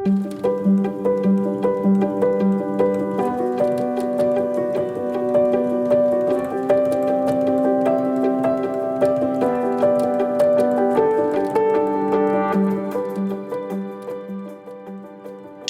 Chez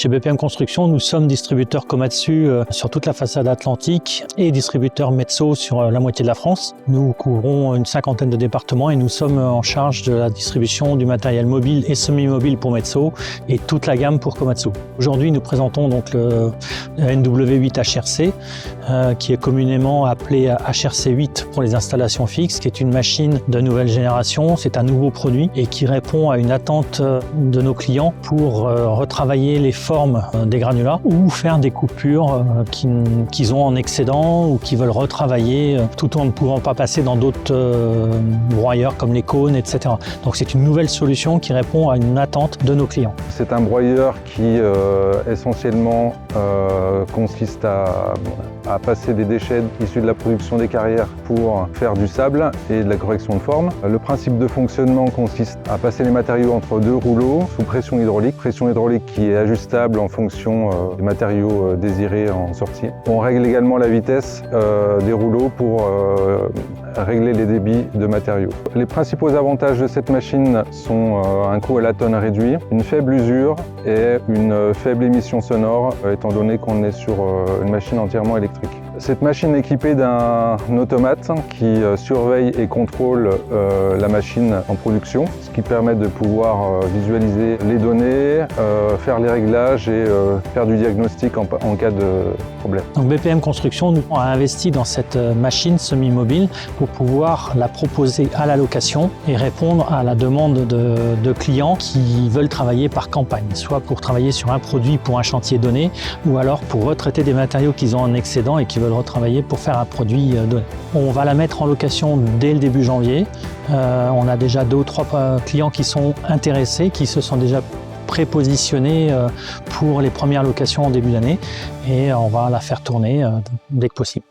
BPM Construction, nous sommes distributeurs Komatsu sur toute la façade atlantique et distributeurs Metso sur la moitié de la France. Nous couvrons une cinquantaine de départements et nous sommes en charge de la distribution du matériel mobile et semi-mobile pour Metso et toute la gamme pour Komatsu. Aujourd'hui, nous présentons donc le NW8 HRC qui est communément appelé HRC8 pour les installations fixes, qui est une machine de nouvelle génération. C'est un nouveau produit et qui répond à une attente de nos clients pour retravailler les formes des granulats ou faire des coupures qu'ils ont en excédent ou qui veulent retravailler tout en ne pouvant pas passer dans d'autres broyeurs comme les cônes, etc. Donc c'est une nouvelle solution qui répond à une attente de nos clients. C'est un broyeur qui essentiellement consiste à passer des déchets issus de la production des carrières pour faire du sable et de la correction de forme. Le principe de fonctionnement consiste à passer les matériaux entre deux rouleaux sous pression hydraulique qui est ajustable en fonction des matériaux désirés en sortie. On règle également la vitesse des rouleaux pour régler les débits de matériaux. Les principaux avantages de cette machine sont un coût à la tonne réduit, une faible usure et une faible émission sonore étant donné qu'on est sur une machine entièrement électrique. Cette machine est équipée d'un automate qui surveille et contrôle la machine en production, ce qui permet de pouvoir visualiser les données, faire les réglages et faire du diagnostic en cas de problème. Donc BPM Construction nous a investi dans cette machine semi-mobile pour pouvoir la proposer à la location et répondre à la demande de clients qui veulent travailler par campagne, soit pour travailler sur un produit pour un chantier donné ou alors pour retraiter des matériaux qu'ils ont en excédent et qui veulent retravailler pour faire un produit donné. On va la mettre en location dès le début janvier. On a déjà 2 ou 3 clients qui sont intéressés, qui se sont déjà prépositionnés pour les premières locations en début d'année et on va la faire tourner dès que possible.